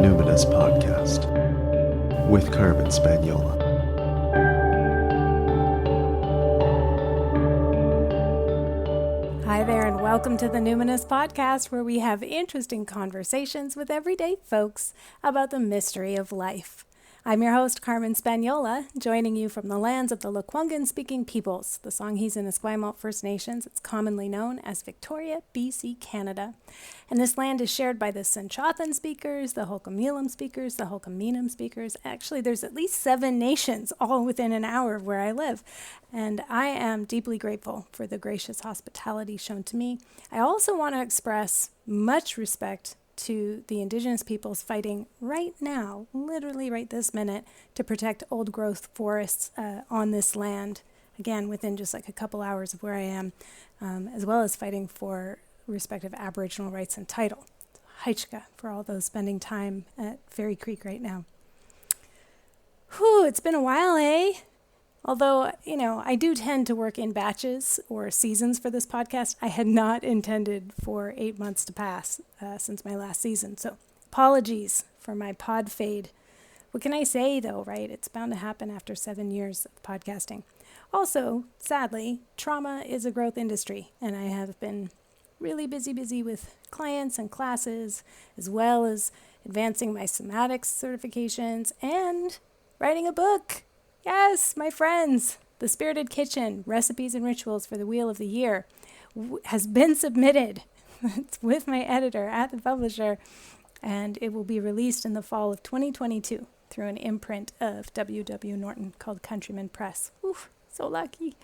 Numinous Podcast with Carmen Spaniola. Hi there, and welcome to the Numinous Podcast, where we have interesting conversations with everyday folks about the mystery of life. I'm your host, Carmen Spaniola, joining you from the lands of the Lekwungen-speaking peoples, the Songhees and Esquimalt First Nations. It's commonly known as Victoria, BC, Canada. And this land is shared by the Senchothan speakers, the Hulkameelam speakers, the Hulkameenam speakers. Actually, there's at least 7 nations, all within an hour of where I live. And I am deeply grateful for the gracious hospitality shown to me. I also want to express much respect to the Indigenous peoples fighting right now, literally right this minute, to protect old growth forests on this land, again, within just like a couple hours of where I am, as well as fighting for respective Aboriginal rights and title. Haichka for all those spending time at Fairy Creek right now. Whew, it's been a while, eh? Although, I do tend to work in batches or seasons for this podcast. I had not intended for 8 months to pass since my last season. So apologies for my pod fade. What can I say, though, right? It's bound to happen after 7 years of podcasting. Also, sadly, trauma is a growth industry, and I have been really busy with clients and classes, as well as advancing my somatics certifications and writing a book. Yes, my friends, The Spirited Kitchen, Recipes and Rituals for the Wheel of the Year has been submitted. It's with my editor at the publisher, and it will be released in the fall of 2022 through an imprint of W.W. Norton called Countryman Press. Oof, so lucky.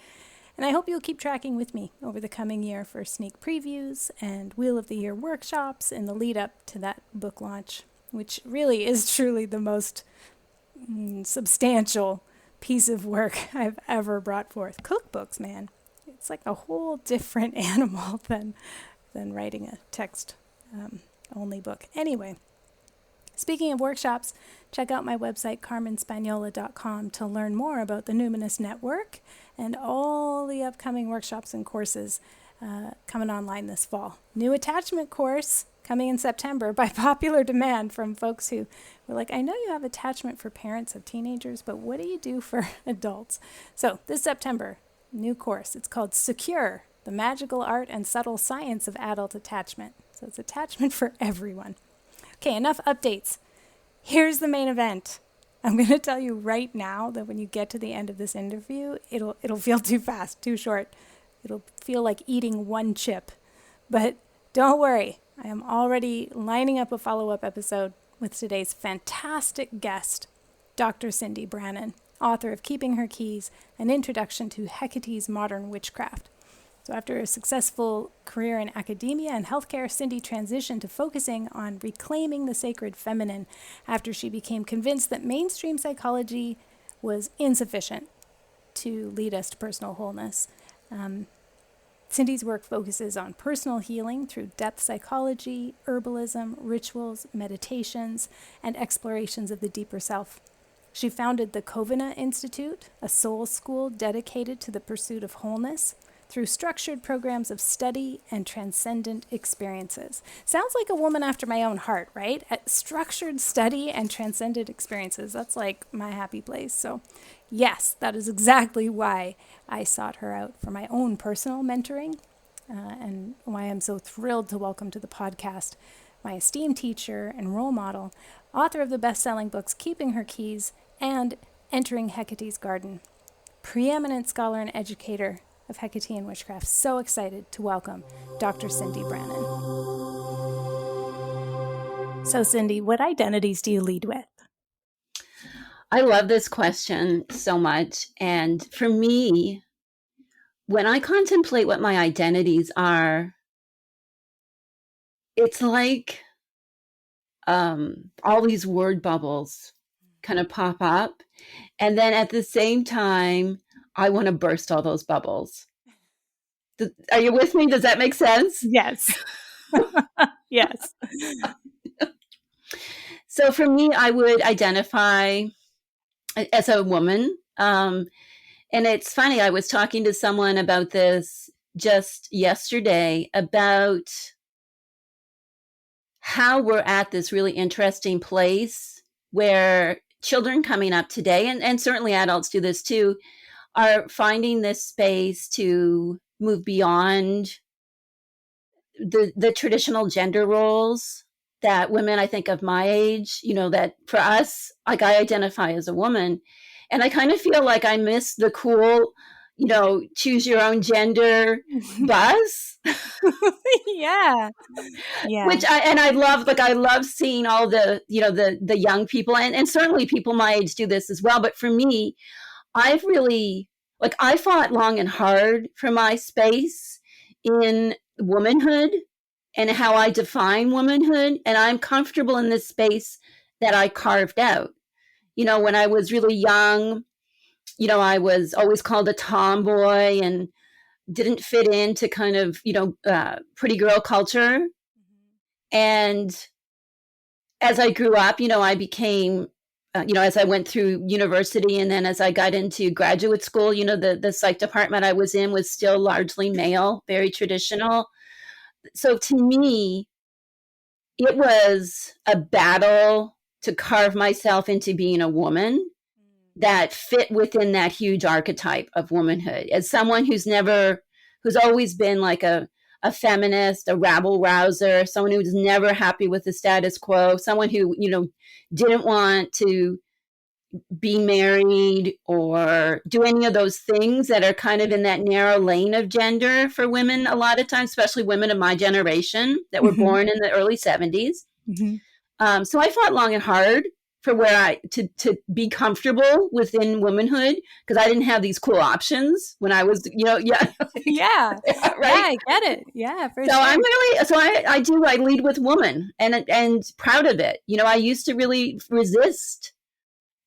And I hope you'll keep tracking with me over the coming year for sneak previews and Wheel of the Year workshops in the lead up to that book launch, which really is truly the most substantial piece of work I've ever brought forth. Cookbooks, man. It's like a whole different animal than writing a text only book. Anyway, speaking of workshops, check out my website, carmenspaniola.com, to learn more about the Numinous Network and all the upcoming workshops and courses coming online this fall. New attachment course coming in September by popular demand from folks who were like, I know you have attachment for parents of teenagers, but what do you do for adults? So this September, new course. It's called Secure, the Magical Art and Subtle Science of Adult Attachment. So it's attachment for everyone. Okay, enough updates. Here's the main event. I'm going to tell you right now that when you get to the end of this interview, it'll feel too fast, too short. It'll feel like eating one chip. But don't worry. I am already lining up a follow-up episode with today's fantastic guest, Dr.Cyndi Brannen, author of Keeping Her Keys, An Introduction to Hecate's Modern Witchcraft. So after a successful career in academia and healthcare, Cyndi transitioned to focusing on reclaiming the sacred feminine after she became convinced that mainstream psychology was insufficient to lead us to personal wholeness. Cyndi's work focuses on personal healing through depth psychology, herbalism, rituals, meditations, and explorations of the deeper self. She founded the Kovina Institute, a soul school dedicated to the pursuit of wholeness through structured programs of study and transcendent experiences. Sounds like a woman after my own heart, right? Structured study and transcendent experiences. That's like my happy place. So yes, that is exactly why I sought her out for my own personal mentoring and why I'm so thrilled to welcome to the podcast my esteemed teacher and role model, author of the best-selling books Keeping Her Keys and Entering Hecate's Garden, preeminent scholar and educator of Hekatean Witchcraft. So excited to welcome Dr. Cyndi Brannen. So Cyndi, what identities do you lead with? I love this question so much. And for me, when I contemplate what my identities are, it's like all these word bubbles kind of pop up. And then at the same time, I want to burst all those bubbles. Are you with me? Does that make sense? Yes. Yes. So for me, I would identify as a woman. And it's funny, I was talking to someone about this just yesterday about how we're at this really interesting place where children coming up today, and certainly adults do this too, are finding this space to move beyond the traditional gender roles that women, I think of my age, that for us, like I identify as a woman, and I kind of feel like I miss the cool, choose your own gender buzz. Yeah. Which I love, like I love seeing all the, the young people, and certainly people my age do this as well. But for me, I've really, like, I fought long and hard for my space in womanhood and how I define womanhood. And I'm comfortable in this space that I carved out. When I was really young, I was always called a tomboy and didn't fit into kind of, pretty girl culture. And as I grew up, I became, as I went through university and then as I got into graduate school, the psych department I was in was still largely male, very traditional. So to me, it was a battle to carve myself into being a woman that fit within that huge archetype of womanhood. As someone who's always been like a feminist, a rabble rouser, someone who's never happy with the status quo, someone who, didn't want to be married or do any of those things that are kind of in that narrow lane of gender for women a lot of times, especially women of my generation that were born in the early 70s. So I fought long and hard for where to be comfortable within womanhood, because I didn't have these cool options when I was, yeah. Right? Yeah, I get it. Yeah, for sure. I lead with woman and proud of it. I used to really resist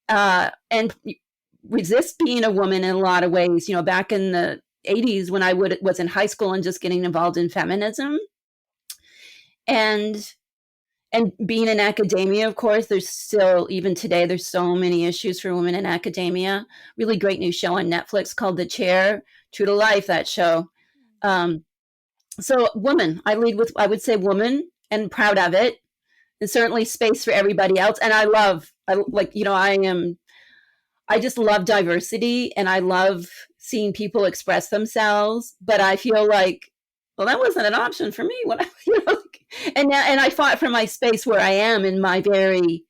and resist being a woman in a lot of ways, back in the 80s when I was in high school and just getting involved in feminism. And being in academia, of course, there's still, even today, there's so many issues for women in academia. Really great new show on Netflix called The Chair, true to life, that show. So woman, I would say woman, and proud of it. And certainly space for everybody else. And I just love diversity, and I love seeing people express themselves. But I feel like, well, that wasn't an option for me when and I fought for my space where I am in my very,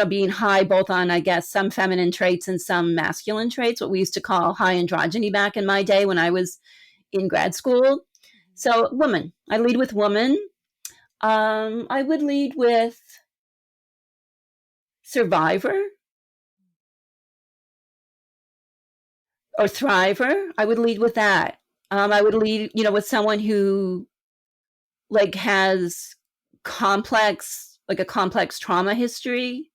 being high both on, I guess, some feminine traits and some masculine traits, what we used to call high androgyny back in my day when I was in grad school. So woman, I lead with woman. I would lead with survivor or thriver. I would lead with that. I would lead, with someone who has a complex trauma history,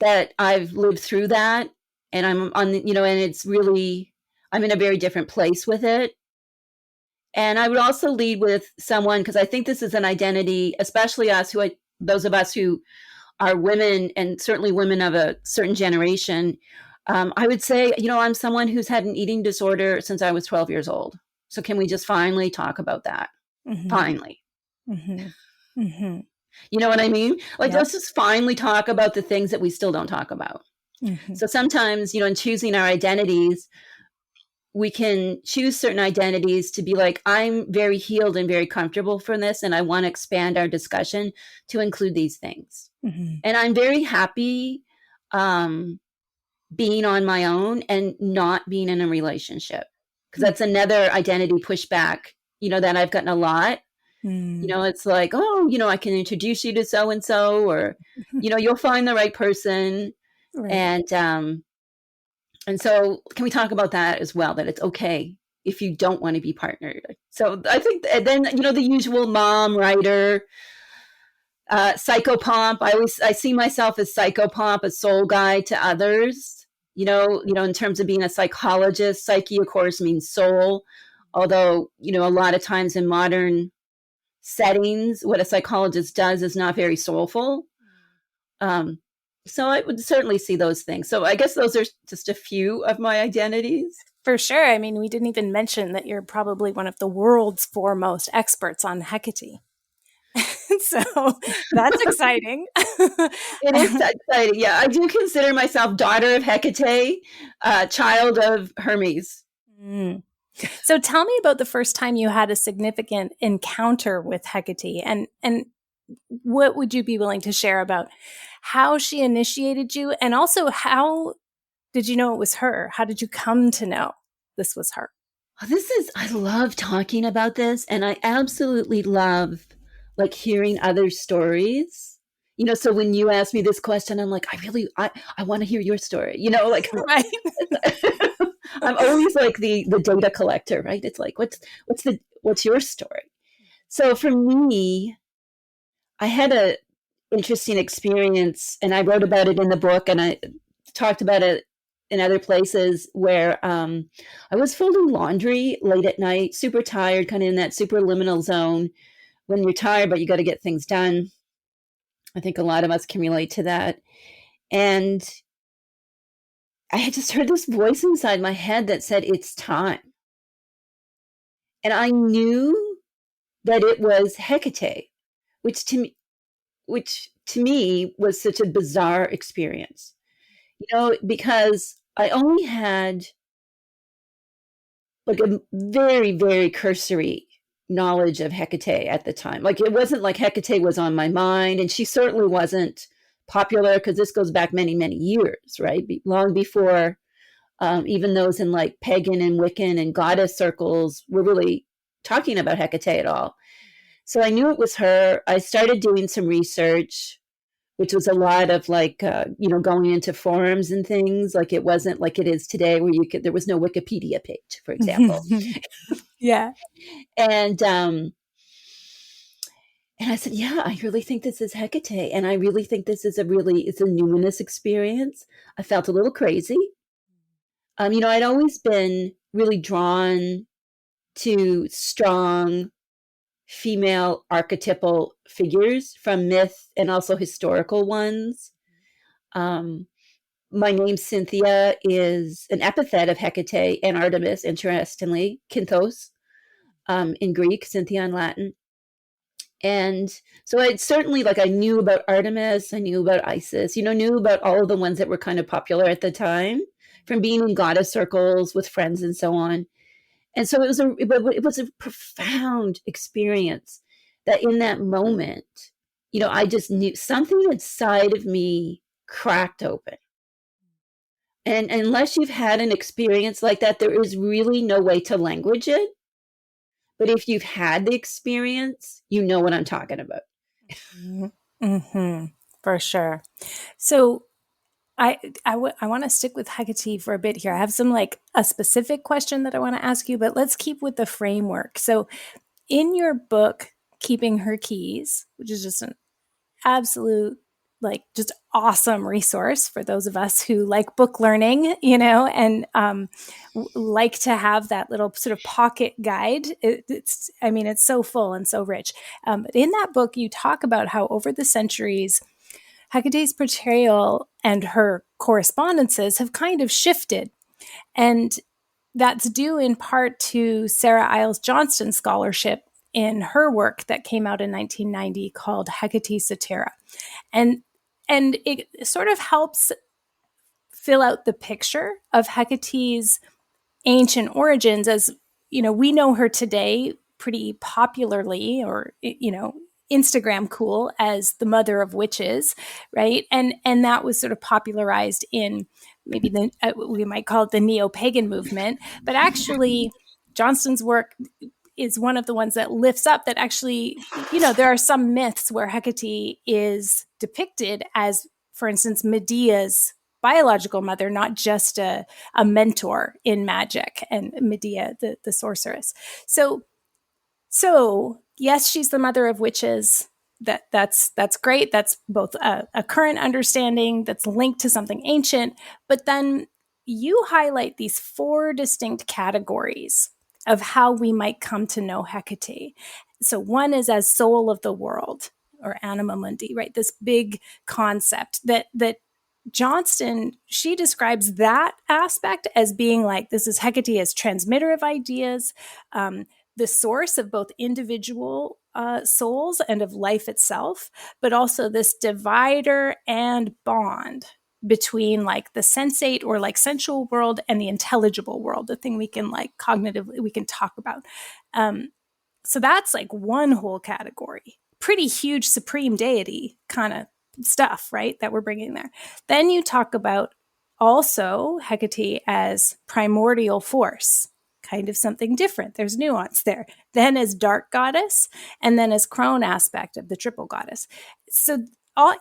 that I've lived through that. And I'm on, and it's really, I'm in a very different place with it. And I would also lead with someone, because I think this is an identity, especially those of us who are women, and certainly women of a certain generation. I would say, I'm someone who's had an eating disorder since I was 12 years old. So can we just finally talk about that? Finally. You know what I mean? Let's just finally talk about the things that we still don't talk about. So sometimes, in choosing our identities, we can choose certain identities to be like, I'm very healed and very comfortable from this, and I want to expand our discussion to include these things. And I'm very happy being on my own and not being in a relationship, because that's another identity pushback, that I've gotten a lot. It's like, oh, I can introduce you to so-and-so, or, you'll find the right person. Right. And so can we talk about that as well, that it's okay if you don't want to be partnered? So I think then, the usual mom, writer, psychopomp. I see myself as psychopomp, a soul guide to others, in terms of being a psychologist. Psyche, of course, means soul. Although, a lot of times in modern settings, what a psychologist does is not very soulful. So I would certainly see those things. So I guess those are just a few of my identities. For sure. I mean, we didn't even mention that you're probably one of the world's foremost experts on Hecate. So that's exciting. It is exciting. Yeah, I do consider myself daughter of Hecate, child of Hermes. Mm. So tell me about the first time you had a significant encounter with Hecate, and what would you be willing to share about how she initiated you, and also how did you know it was her? How did you come to know this was her? I love talking about this, and I absolutely love like hearing other stories. So when you ask me this question, I'm like, I want to hear your story. Like Right. I'm always like the data collector, right? It's like, what's your story? So for me, I had a interesting experience, and I wrote about it in the book, and I talked about it in other places where I was folding laundry late at night, super tired, kind of in that superliminal zone when you're tired, but you got to get things done. I think a lot of us can relate to that. And I had just heard this voice inside my head that said, it's time. And I knew that it was Hecate, which to me was such a bizarre experience, because I only had like a very, very cursory knowledge of Hecate at the time. Like it wasn't like Hecate was on my mind, and she certainly wasn't popular because this goes back many, many years, right? Long before even those in like pagan and Wiccan and goddess circles were really talking about Hecate at all. So I knew it was her. I started doing some research, which was a lot of like, going into forums and things. Like it wasn't like it is today where there was no Wikipedia page, for example. Yeah. And I said, yeah, I really think this is Hecate. And I really think this is it's a numinous experience. I felt a little crazy. I'd always been really drawn to strong female archetypal figures from myth and also historical ones. My name Cynthia is an epithet of Hecate and Artemis, interestingly, Kinthos in Greek, Cynthia in Latin. And so I certainly, I knew about Artemis, I knew about Isis, knew about all of the ones that were kind of popular at the time from being in goddess circles with friends and so on. And so it was a profound experience that in that moment, I just knew something inside of me cracked open. And unless you've had an experience like that, there is really no way to language it. But if you've had the experience, you know what I'm talking about. Mm-hmm. For sure. So I want to stick with Hecate for a bit here. I have some a specific question that I want to ask you, but let's keep with the framework. So in your book, Keeping Her Keys, which is just an absolute just awesome resource for those of us who like book learning, and like to have that little sort of pocket guide. It's so full and so rich. But in that book, you talk about how over the centuries, Hecate's portrayal and her correspondences have kind of shifted. And that's due in part to Sarah Iles Johnston's scholarship in her work that came out in 1990 called Hecate Satira. And it sort of helps fill out the picture of Hecate's ancient origins as, we know her today pretty popularly, or, Instagram cool, as the mother of witches, right? And that was sort of popularized in maybe we might call it the neo-pagan movement, but actually Johnston's work is one of the ones that lifts up that actually, there are some myths where Hecate is depicted as, for instance, Medea's biological mother, not just a mentor in magic, and Medea, the sorceress. So yes, she's the mother of witches. That's great. That's both a current understanding that's linked to something ancient, but then you highlight these 4 distinct categories of how we might come to know Hecate. So one is as soul of the world, or anima mundi, right? This big concept that Johnston, she describes that aspect as being this is Hecate as transmitter of ideas, the source of both individual souls and of life itself, but also this divider and bond between like the sensate or like sensual world and the intelligible world, the thing we can like cognitively, we can talk about. So that's like one whole category, pretty huge supreme deity kind of stuff, right? That we're bringing there. Then you talk about also Hecate as primordial force, kind of something different. There's nuance there. Then as dark goddess, and then as crone aspect of the triple goddess. So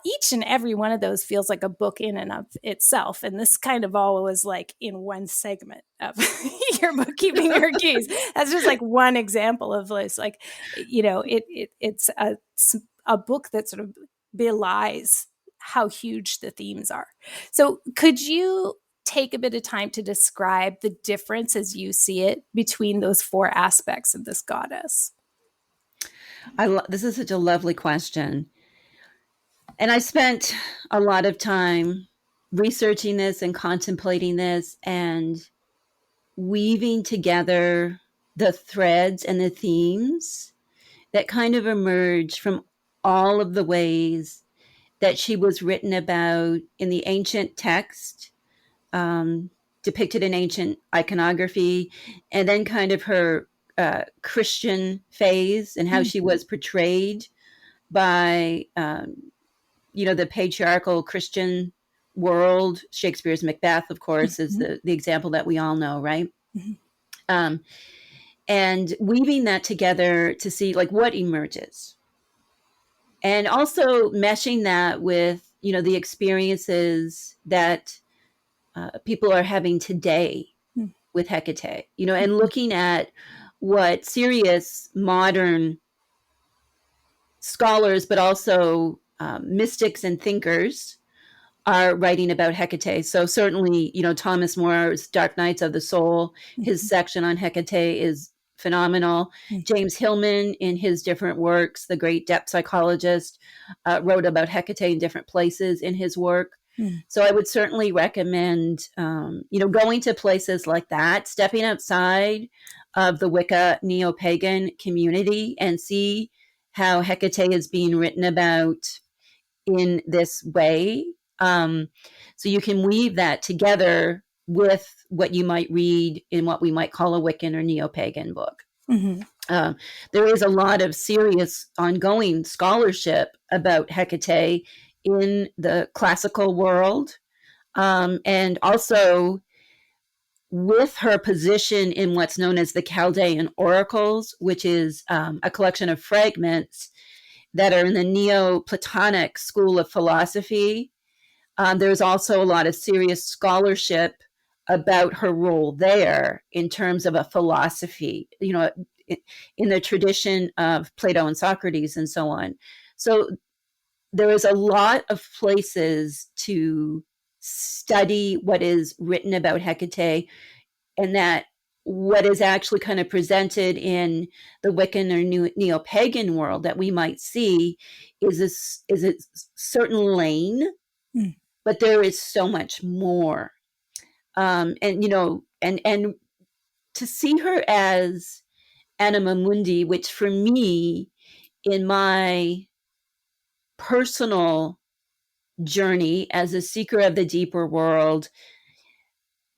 each and every one of those feels like a book in and of itself. And this kind of all was like in one segment of your bookkeeping your keys. That's just like one example of this. Like, it's a book that sort of belies how huge the themes are. So could you take a bit of time to describe the difference as you see it between those four aspects of this goddess? This is such a lovely question. And I spent a lot of time researching this and contemplating this and weaving together the threads and the themes that kind of emerge from all of the ways that she was written about in the ancient text, depicted in ancient iconography, and then kind of her Christian phase and how she was portrayed by the patriarchal Christian world. Shakespeare's Macbeth, of course, is the example that we all know, right? And weaving that together to see like what emerges. And also meshing that with, the experiences that people are having today with Hecate, and looking at what serious modern scholars, but also mystics and thinkers are writing about Hecate. So certainly, Thomas More's Dark Nights of the Soul, his section on Hecate is phenomenal. James Hillman, in his different works, the great depth psychologist, wrote about Hecate in different places in his work. So I would certainly recommend, going to places like that, stepping outside of the Wicca neo-pagan community and see how Hecate is being written about in this way. So you can weave that together with what you might read in what we might call a Wiccan or neo-pagan book. There is a lot of serious ongoing scholarship about Hecate in the classical world, and also with her position in what's known as the Chaldean oracles, which is a collection of fragments that are in the Neoplatonic school of philosophy. There's also a lot of serious scholarship about her role there in terms of a philosophy, in the tradition of Plato and Socrates and so on. So there is a lot of places to study what is written about Hecate, and that what is actually kind of presented in the Wiccan or neo-pagan world that we might see is a certain lane, but there is so much more. And to see her as Anima Mundi, which for me, in my personal journey as a seeker of the deeper world,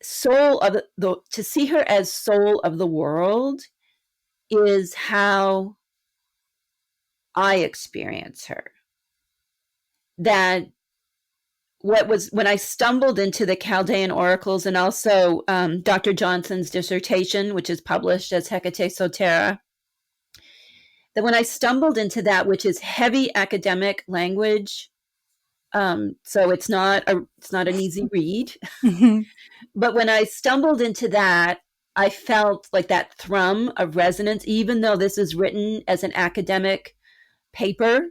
to see her as soul of the world is how I experience her. That when I stumbled into the Chaldean oracles, and also Dr. Johnson's dissertation, which is published as Hecate Sotera, that when I stumbled into that, which is heavy academic language, so it's not an easy read, but when I stumbled into that, I felt like that thrum of resonance, even though this is written as an academic paper.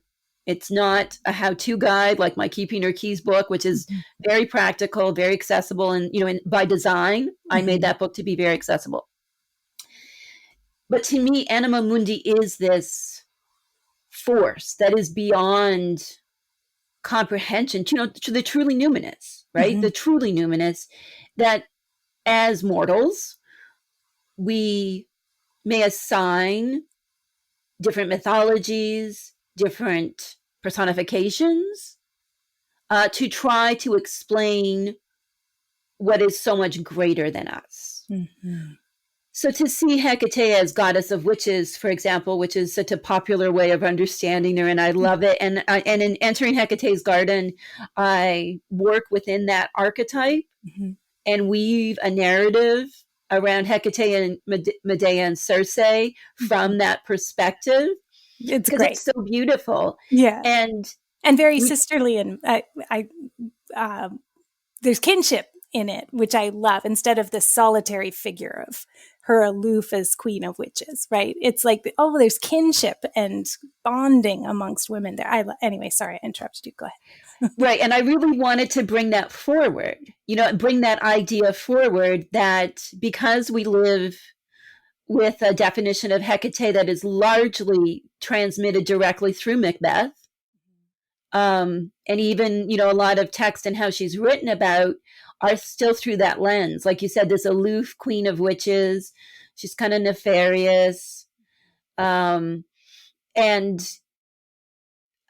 It's not a how-to guide like my Keeping Your Keys book, which is very practical, very accessible. And, by design, I made that book to be very accessible. But to me, Anima Mundi is this force that is beyond comprehension, to the truly numinous, right? The truly numinous, that as mortals, we may assign different mythologies, different personifications, to try to explain what is so much greater than us. Mm-hmm. So to see Hecate as goddess of witches, for example, which is such a popular way of understanding her, and I love it. And in entering Hecate's garden, I work within that archetype Mm-hmm. and weave a narrative around Hecate and Medea and Circe from that perspective, It's because great. it's so beautiful. Yeah. And very sisterly, and there's kinship in it, which I love, instead of the solitary figure of her aloof as queen of witches, right? It's like, there's kinship and bonding amongst women there. Anyway, sorry, I interrupted you. Go ahead. Right. And I really wanted to bring that forward, bring that idea forward, that because we live with a definition of Hecate that is largely transmitted directly through Macbeth, and even, a lot of text and how she's written about are still through that lens. Like you said, this aloof queen of witches, she's kind of nefarious. And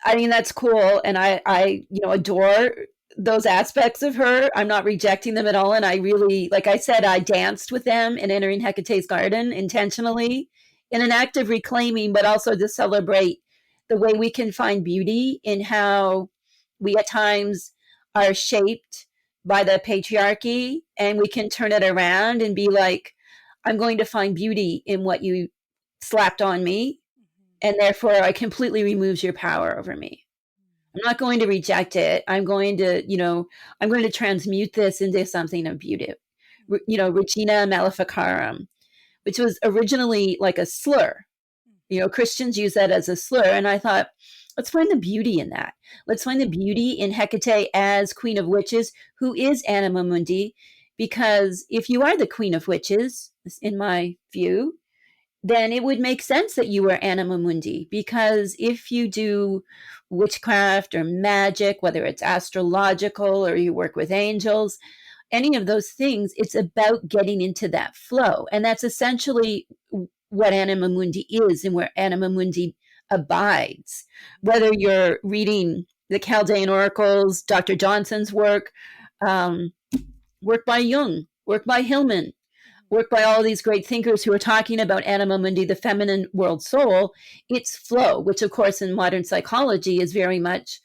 I mean, that's cool. And I adore those aspects of her. I'm not rejecting them at all. And I really, like I said, I danced with them in entering Hecate's garden intentionally in an act of reclaiming, but also to celebrate the way we can find beauty in how we at times are shaped by the patriarchy, and we can turn it around and be like, I'm going to find beauty in what you slapped on me, and therefore it completely removes your power over me. I'm not going to reject it. I'm going to transmute this into something of beauty. Regina Maleficarum, which was originally like a slur. Christians use that as a slur. And I thought, let's find the beauty in that. Let's find the beauty in Hecate as queen of witches, who is Anima Mundi, because if you are the queen of witches, in my view, then it would make sense that you were Anima Mundi, because if you do witchcraft or magic, whether it's astrological or you work with angels, any of those things, it's about getting into that flow. And that's essentially what Anima Mundi is and where Anima Mundi abides. Whether you're reading the Chaldean oracles, Dr. Johnson's work by Jung, work by Hillman, work by all these great thinkers who are talking about Anima Mundi, the feminine world soul, it's flow, which of course in modern psychology is very much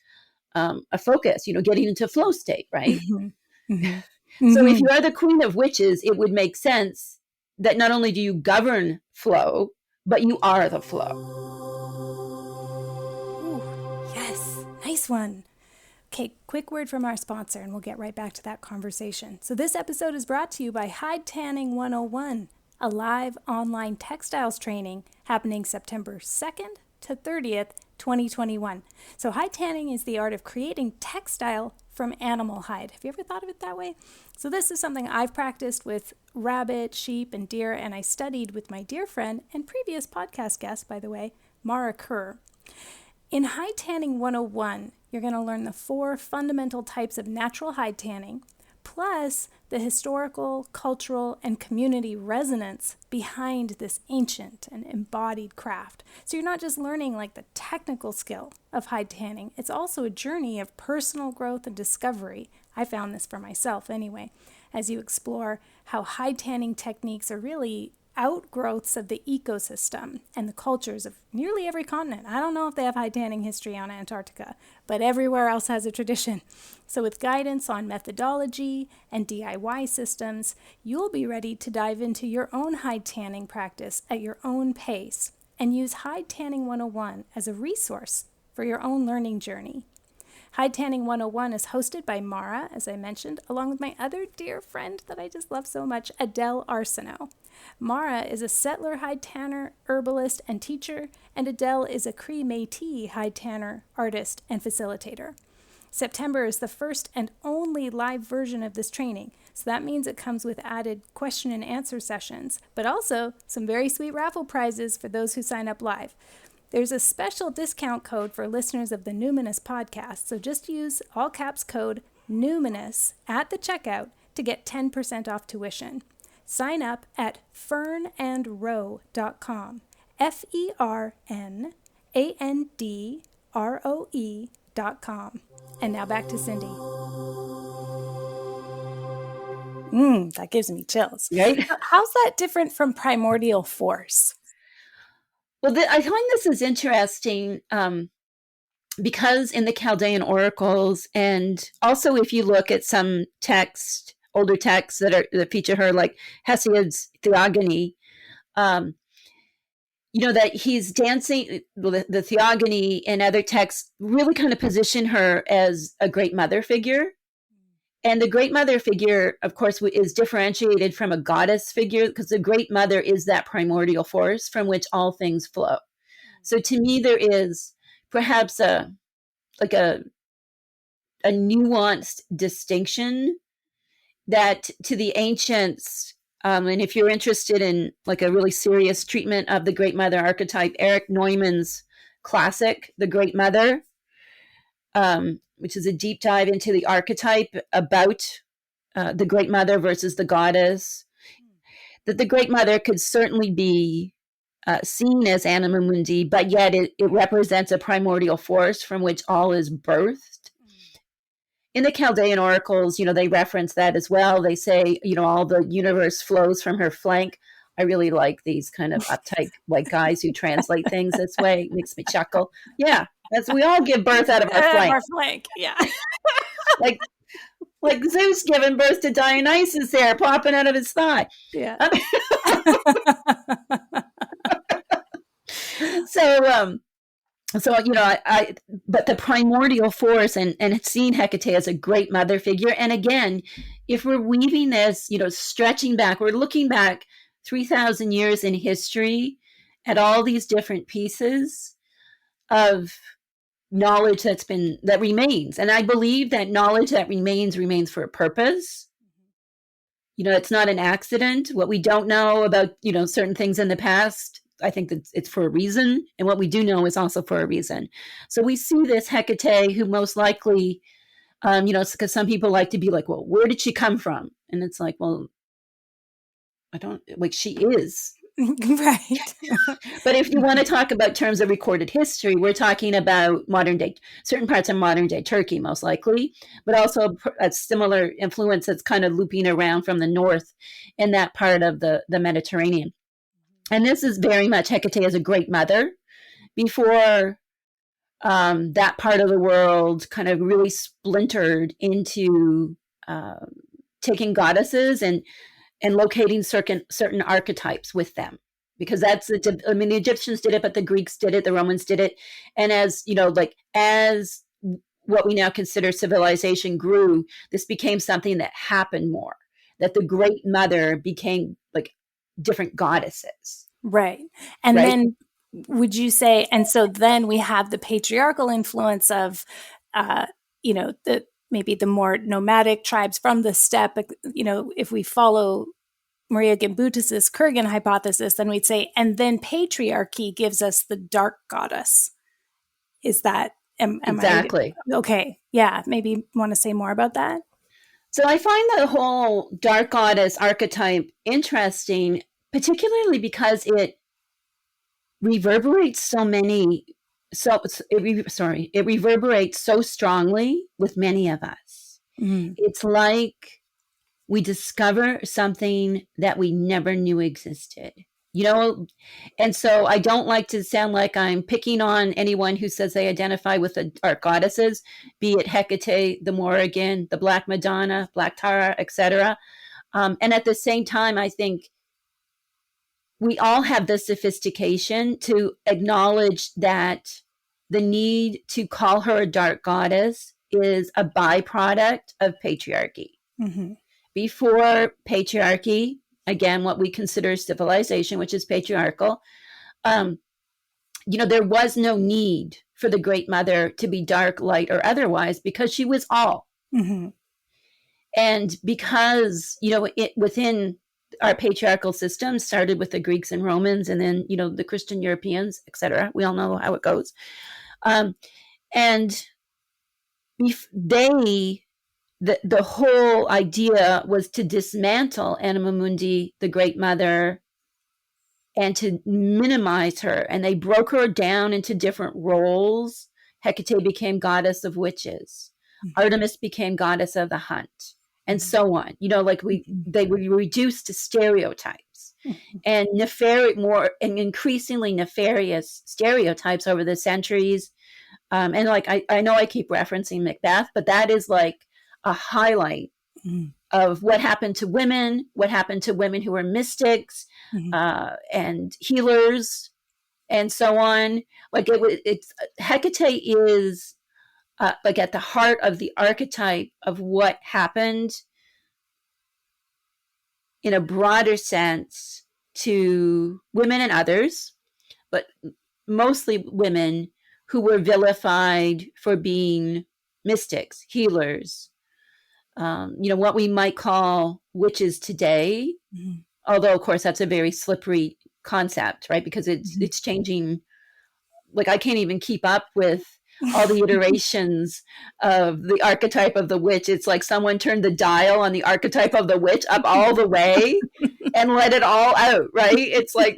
a focus, getting into flow state, right? Mm-hmm. Mm-hmm. So if you are the queen of witches, it would make sense that not only do you govern flow, but you are the flow. Ooh, yes, nice one. Okay, quick word from our sponsor, and we'll get right back to that conversation. So this episode is brought to you by Hide Tanning 101, a live online textiles training happening September 2nd to 30th, 2021. So hide tanning is the art of creating textile from animal hide. Have you ever thought of it that way? So this is something I've practiced with rabbit, sheep, and deer, and I studied with my dear friend and previous podcast guest, by the way, Mara Kerr. In Hide Tanning 101, you're going to learn the 4 fundamental types of natural hide tanning, plus the historical, cultural, and community resonance behind this ancient and embodied craft. So you're not just learning like the technical skill of hide tanning, it's also a journey of personal growth and discovery. I found this for myself anyway, as you explore how hide tanning techniques are really outgrowths of the ecosystem and the cultures of nearly every continent. I don't know if they have hide tanning history on Antarctica, but everywhere else has a tradition. So with guidance on methodology and DIY systems, you'll be ready to dive into your own hide tanning practice at your own pace and use Hide Tanning 101 as a resource for your own learning journey. Hide Tanning 101 is hosted by Mara, as I mentioned, along with my other dear friend that I just love so much, Adele Arsenault. Mara is a settler hide tanner, herbalist, and teacher, and Adele is a Cree Métis hide tanner, artist, and facilitator. September is the first and only live version of this training, so that means it comes with added question and answer sessions, but also some very sweet raffle prizes for those who sign up live. There's a special discount code for listeners of the Numinous podcast, so just use all caps code NUMINOUS at the checkout to get 10% off tuition. Sign up at fernandroe.com. FERNANDROE.com. And now back to Cyndi. That gives me chills. Right? How's that different from primordial force? Well, I find this is interesting because in the Chaldean oracles, and also if you look at some older texts that feature her, like Hesiod's Theogony, that he's dancing, the Theogony and other texts really kind of position her as a great mother figure. And the great mother figure, of course, is differentiated from a goddess figure because the great mother is that primordial force from which all things flow. So to me, there is perhaps a nuanced distinction that to the ancients, and if you're interested in like a really serious treatment of the great mother archetype, Eric Neumann's classic, The Great Mother, which is a deep dive into the archetype about the great mother versus the goddess, that the great mother could certainly be seen as anima mundi, but yet it represents a primordial force from which all is birthed. In the Chaldean oracles, they reference that as well. They say, all the universe flows from her flank. I really like these kind of uptight white guys who translate things this way. It makes me chuckle. Yeah, we all give birth out of our flank. Our flank, yeah. like Zeus giving birth to Dionysus there, popping out of his thigh. Yeah. But the primordial force and seeing Hecate as a great mother figure. And again, if we're weaving this, stretching back, we're looking back 3,000 years in history at all these different pieces of knowledge that remains. And I believe that knowledge that remains for a purpose. It's not an accident. What we don't know about, certain things in the past, I think that it's for a reason. And what we do know is also for a reason. So we see this Hecate who most likely, because some people like to be like, well, where did she come from? And it's like, well, she is. Right. But if you want to talk about terms of recorded history, we're talking about certain parts of modern day Turkey, most likely, but also a similar influence that's kind of looping around from the north in that part of the Mediterranean. And this is very much Hecate as a great mother before that part of the world kind of really splintered into taking goddesses and locating certain archetypes with them, because the Egyptians did it, but the Greeks did it, the Romans did it. And as what we now consider civilization grew, this became something that happened more, that the great mother became like different goddesses. Right. And then would you say, and so then we have the patriarchal influence of, maybe the more nomadic tribes from the steppe, if we follow Maria Gimbutas's Kurgan hypothesis, then we'd say, and then patriarchy gives us the dark goddess. Is that, exactly? Okay. Yeah. Maybe want to say more about that? So I find the whole dark goddess archetype interesting, particularly because it reverberates it reverberates so strongly with many of us. Mm. It's like we discover something that we never knew existed, and so I don't like to sound like I'm picking on anyone who says they identify with the dark goddesses, be it Hecate, the Morrigan, the Black Madonna, Black Tara, etc. And at the same time, I think we all have the sophistication to acknowledge that the need to call her a dark goddess is a byproduct of patriarchy. Mm-hmm. Before patriarchy, again, what we consider civilization, which is patriarchal, there was no need for the Great Mother to be dark, light, or otherwise, because she was all. Mm-hmm. And because, within our patriarchal system started with the Greeks and Romans, and then, the Christian Europeans, etc. We all know how it goes. And they the whole idea was to dismantle Anima Mundi, the Great Mother, and to minimize her. And they broke her down into different roles. Hecate became goddess of witches. Artemis became goddess of the hunt, and so on. Like they were reduced to stereotypes and more and increasingly nefarious stereotypes over the centuries. And like I know I keep referencing Macbeth, but that is like a highlight of what happened to women who were mystics and healers and so on. Like it's Hecate is like at the heart of the archetype of what happened in a broader sense to women and others, but mostly women who were vilified for being mystics, healers, what we might call witches today. Although, of course, that's a very slippery concept, right? Because it's changing. Like I can't even keep up with all the iterations of the archetype of the witch. It's like someone turned the dial on the archetype of the witch up all the way and let it all out, right? It's like,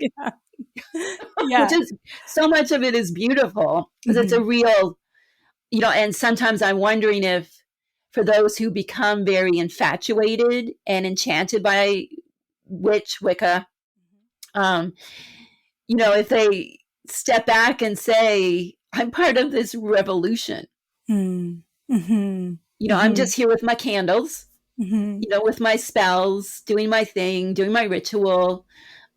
which is so much of it is beautiful because it's a real, and sometimes I'm wondering if for those who become very infatuated and enchanted by Wicca, if they step back and say, I'm part of this revolution. I'm just here with my candles, with my spells, doing my thing, doing my ritual,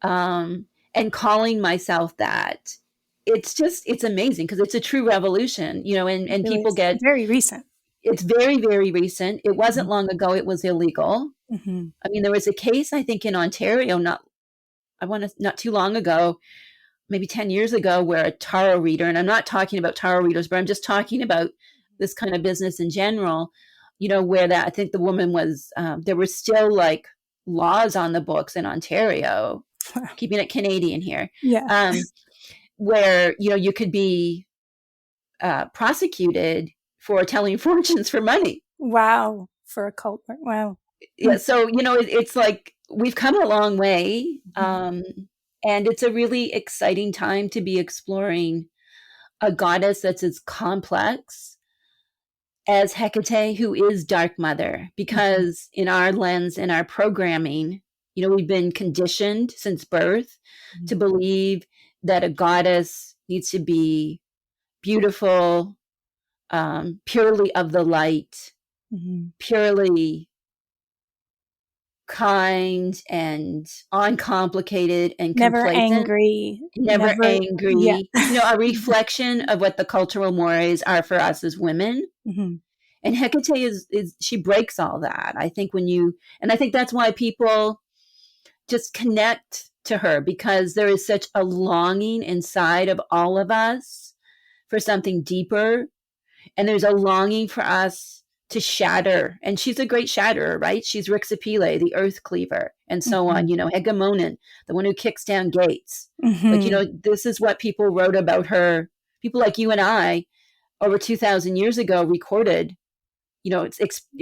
and calling myself that. It's amazing because it's a true revolution, and people get very recent. It's very, very recent. It wasn't long ago. It was illegal. I mean, there was a case, I think, in Ontario, not too long ago, maybe 10 years ago, where a tarot reader, and I'm not talking about tarot readers, but I'm just talking about this kind of business in general, where that I think the woman was, there were still like laws on the books in Ontario, keeping it Canadian here, where, you could be prosecuted for telling fortunes for money. Wow. For a cult. Wow. Yeah. So, it's like we've come a long way. And it's a really exciting time to be exploring a goddess that's as complex as Hecate, who is Dark Mother, because in our lens, in our programming, we've been conditioned since birth to believe that a goddess needs to be beautiful, purely of the light, purely kind and uncomplicated and never angry, never angry. Yeah. A reflection of what the cultural mores are for us as women. And Hecate is she breaks all that. I think I think that's why people just connect to her, because there is such a longing inside of all of us for something deeper, and there's a longing for us to shatter. And she's a great shatterer, right? She's Rixapile, the earth cleaver, and so on. Hegemonin, the one who kicks down gates. Like, this is what people wrote about her. People like you and I, over 2,000 years ago, recorded,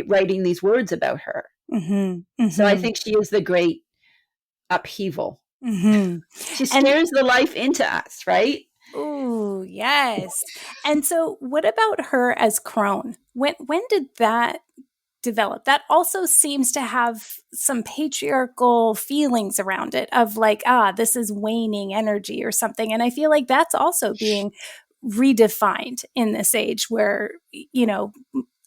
writing these words about her. So I think she is the great upheaval. She scares the life into us, right? Oh, yes. And so what about her as crone? When did that develop? That also seems to have some patriarchal feelings around it of like, this is waning energy or something. And I feel like that's also being redefined in this age where,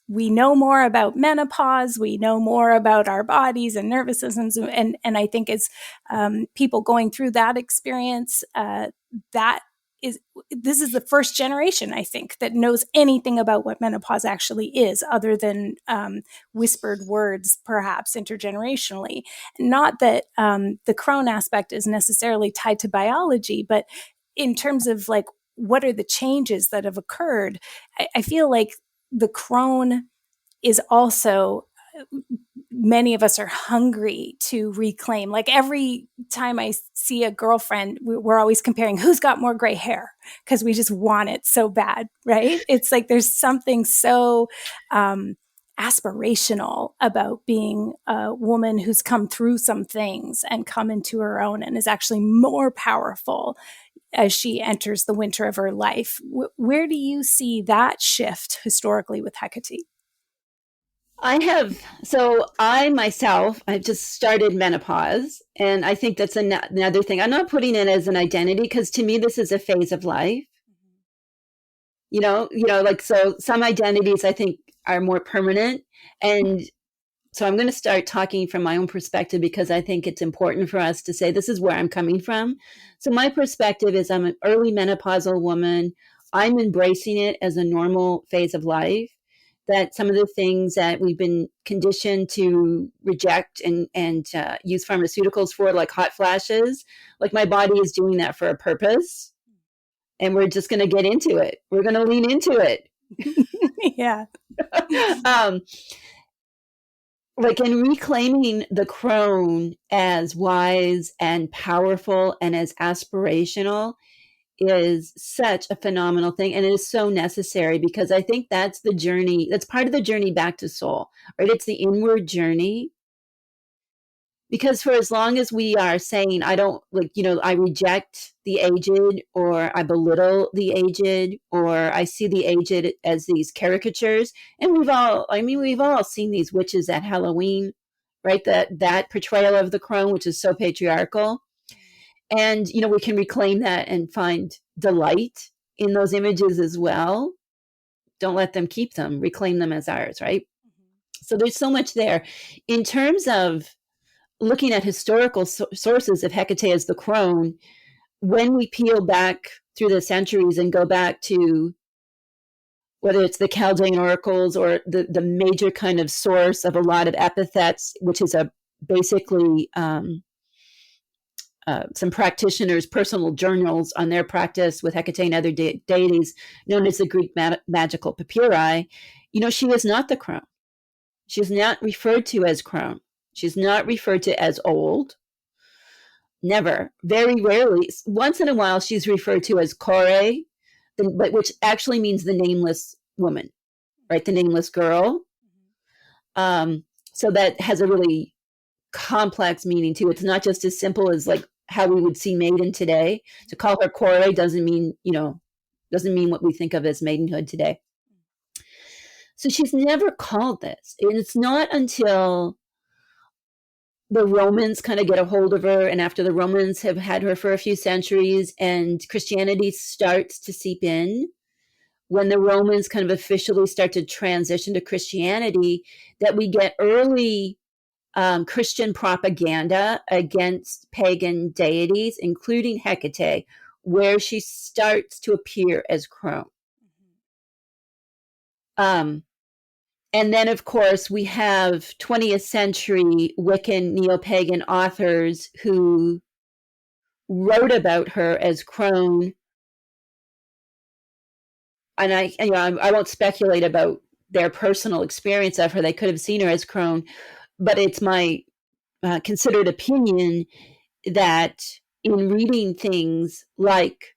we know more about menopause, we know more about our bodies and nervous systems. And I think as people going through that experience, this is the first generation, I think, that knows anything about what menopause actually is, other than whispered words, perhaps intergenerationally. Not that the crone aspect is necessarily tied to biology, but in terms of like, what are the changes that have occurred? I feel like the crone is also, many of us are hungry to reclaim. Like every time I see a girlfriend, we're always comparing who's got more gray hair, because we just want it so bad, right? It's like there's something so aspirational about being a woman who's come through some things and come into her own and is actually more powerful as she enters the winter of her life. Where do you see that shift historically with Hecate? I myself, I've just started menopause, and I think that's another thing. I'm not putting it as an identity, because to me, this is a phase of life. Like, so some identities I think are more permanent. And so I'm going to start talking from my own perspective, because I think it's important for us to say, this is where I'm coming from. So my perspective is, I'm an early menopausal woman. I'm embracing it as a normal phase of life, that some of the things that we've been conditioned to reject and use pharmaceuticals for, like hot flashes, like my body is doing that for a purpose. And we're just going to get into it. We're going to lean into it. Yeah. Like, in reclaiming the crone as wise and powerful and as aspirational is such a phenomenal thing. And it is so necessary, because I think that's the journey. That's part of the journey back to soul, right? It's the inward journey. Because for as long as we are saying, I don't, I reject the aged, or I belittle the aged, or I see the aged as these caricatures. And we've all seen these witches at Halloween, right? That portrayal of the crone, which is so patriarchal. And, we can reclaim that and find delight in those images as well. Don't let them keep them, reclaim them as ours, right? So there's so much there. In terms of looking at historical sources of Hecate as the crone, when we peel back through the centuries and go back to whether it's the Chaldean oracles or the major kind of source of a lot of epithets, which is basically some practitioners' personal journals on their practice with Hecate and other deities, known as the Greek magical papyri, she is not the crone. She's not referred to as crone. She's not referred to as old. Never. Very rarely. Once in a while, she's referred to as Kore, which actually means the nameless woman, right? The nameless girl. So that has a really complex meaning too. It's not just as simple as like how we would see maiden today. To call her Kore doesn't mean what we think of as maidenhood today. So she's never called this. And it's not until the Romans kind of get a hold of her, and after the Romans have had her for a few centuries and Christianity starts to seep in, when the Romans kind of officially start to transition to Christianity, that we get early Christian propaganda against pagan deities, including Hecate, where she starts to appear as crone. And then, of course, we have 20th century Wiccan neo-pagan authors who wrote about her as crone. And I won't speculate about their personal experience of her. They could have seen her as crone, but it's my considered opinion that in reading things like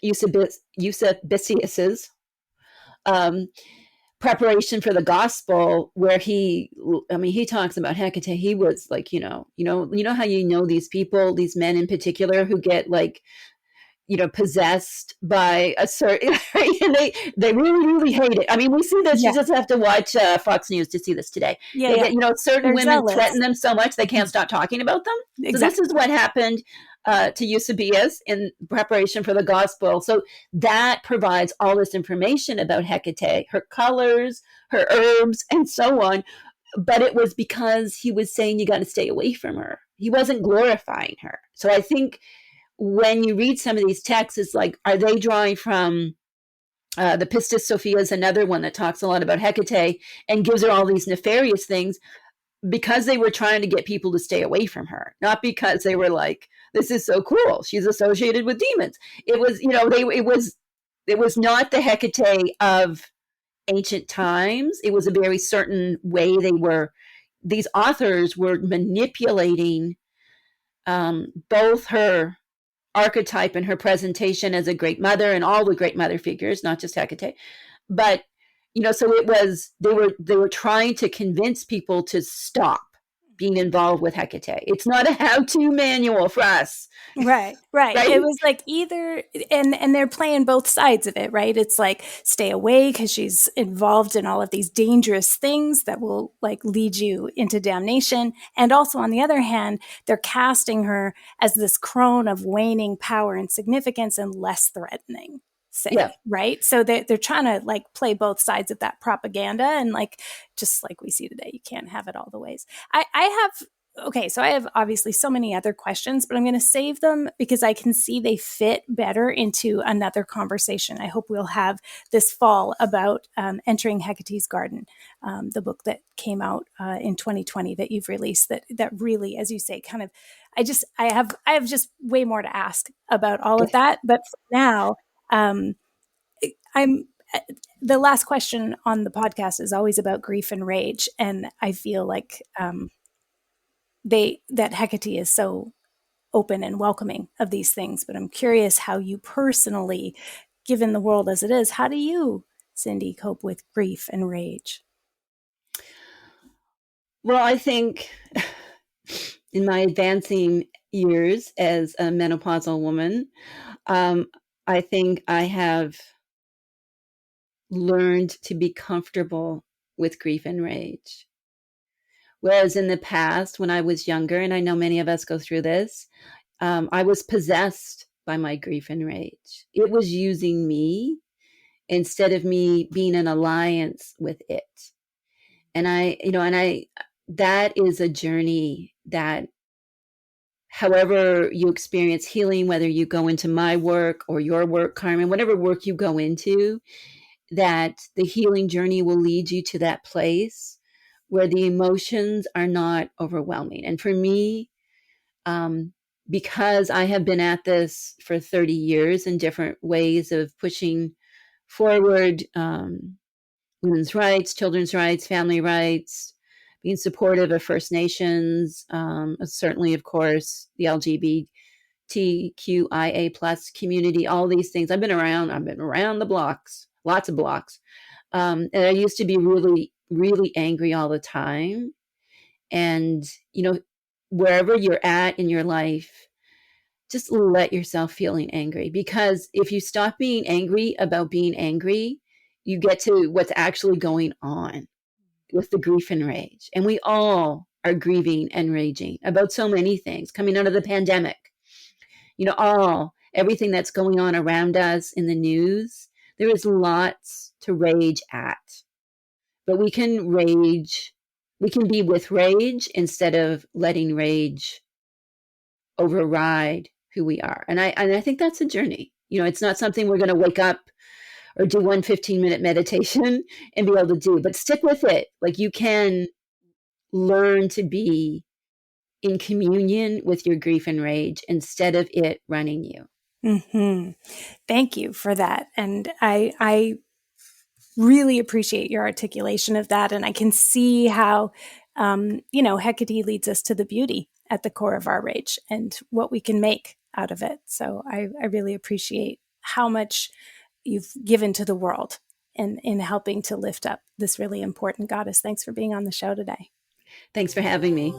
Eusebius's preparation for the gospel, where he talks about Hecate. He was like, how these people, these men in particular, who get like, possessed by a certain, and they really, really hate it. I mean, we see this. Yeah. You just have to watch Fox News to see this today. Yeah, they get, certain women jealous. Threaten them so much they can't stop talking about them. Exactly. So this is what happened to Eusebius in preparation for the gospel. So that provides all this information about Hecate, her colors, her herbs, and so on. But it was because he was saying you got to stay away from her. He wasn't glorifying her. So I think when you read some of these texts, it's like, are they drawing from the Pistis Sophia is another one that talks a lot about Hecate and gives her all these nefarious things because they were trying to get people to stay away from her, not because they were like, this is so cool, she's associated with demons. It was, it was not the Hecate of ancient times. It was a very certain way these authors were manipulating both her archetype and her presentation as a great mother and all the great mother figures, not just Hecate, but So it was, they were trying to convince people to stop being involved with Hecate. It's not a how-to manual for us. Right. Right? It was like either, and they're playing both sides of it, right? It's like stay away because she's involved in all of these dangerous things that will like lead you into damnation. And also on the other hand, they're casting her as this crone of waning power and significance and less threatening, say, Yeah. right? So they're trying to like play both sides of that propaganda, and like just like we see today, you can't have it all the ways. Okay, so I have obviously so many other questions, but I'm going to save them because I can see they fit better into another conversation I hope we'll have this fall about Entering Hecate's Garden, the book that came out in 2020 that you've released. That really, as you say, kind of, I have just way more to ask about all of that. But for now, I'm. The last question on the podcast is always about grief and rage, and I feel like that Hecate is so open and welcoming of these things. But I'm curious how you personally, given the world as it is, how do you, Cyndi, cope with grief and rage? Well, I think in my advancing years as a menopausal woman, I think I have learned to be comfortable with grief and rage. Whereas in the past, when I was younger, and I know many of us go through this, I was possessed by my grief and rage. It was using me instead of me being in alliance with it. And that is a journey that, however you experience healing, whether you go into my work or your work, Carmen, whatever work you go into, that the healing journey will lead you to that place where the emotions are not overwhelming. And for me, because I have been at this for 30 years in different ways of pushing forward women's rights, children's rights, family rights, being supportive of First Nations, certainly, of course, the LGBTQIA plus community, all these things. I've been around the blocks, lots of blocks. And I used to be really, really angry all the time. And, wherever you're at in your life, just let yourself feeling angry, because if you stop being angry about being angry, you get to what's actually going on with the grief and rage. And we all are grieving and raging about so many things coming out of the pandemic, everything that's going on around us in the news. There is lots to rage at, but we can be with rage instead of letting rage override who we are. And I think that's a journey. It's not something we're going to wake up or do one 15-minute meditation and be able to do, but stick with it. Like, you can learn to be in communion with your grief and rage instead of it running you. Mm-hmm. Thank you for that. And I really appreciate your articulation of that. And I can see how, Hecate leads us to the beauty at the core of our rage and what we can make out of it. So I really appreciate how much you've given to the world in helping to lift up this really important goddess. Thanks for being on the show today. Thanks for having me.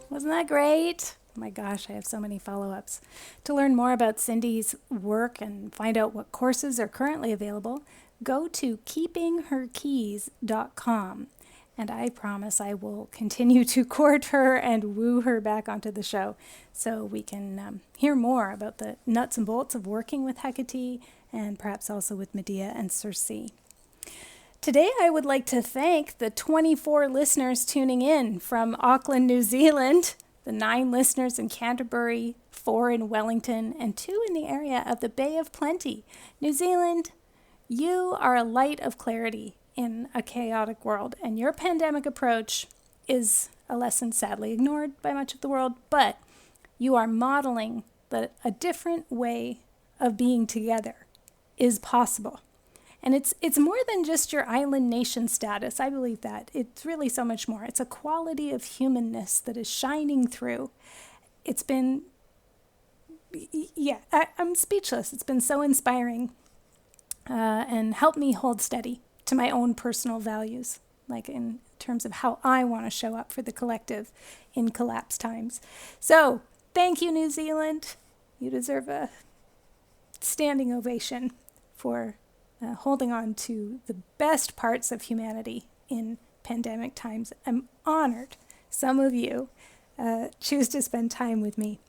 Wasn't that great? Oh my gosh, I have so many follow-ups. To learn more about Cyndi's work and find out what courses are currently available, go to keepingherkeys.com. And I promise I will continue to court her and woo her back onto the show so we can hear more about the nuts and bolts of working with Hecate and perhaps also with Medea and Circe. Today, I would like to thank the 24 listeners tuning in from Auckland, New Zealand, the 9 listeners in Canterbury, 4 in Wellington, and 2 in the area of the Bay of Plenty. New Zealand, you are a light of clarity in a chaotic world, and your pandemic approach is a lesson sadly ignored by much of the world, but you are modeling that a different way of being together is possible. And it's more than just your island nation status. I believe that. It's really so much more. It's a quality of humanness that is shining through. It's been, I'm speechless. It's been so inspiring and help me hold steady to my own personal values, like in terms of how I want to show up for the collective in collapse times. So thank you, New Zealand. You deserve a standing ovation for holding on to the best parts of humanity in pandemic times. I'm honored some of you choose to spend time with me.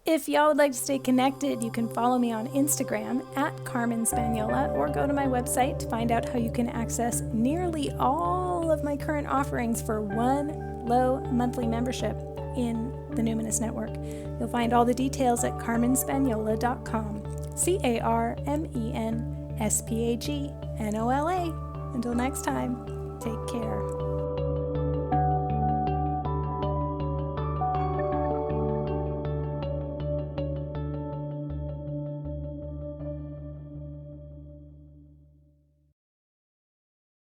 If y'all would like to stay connected, you can follow me on Instagram at Carmen Spaniola, or go to my website to find out how you can access nearly all of my current offerings for one low monthly membership in the Numinous Network. You'll find all the details at carmenspaniola.com. CarmenSpagnola. Until next time, take care.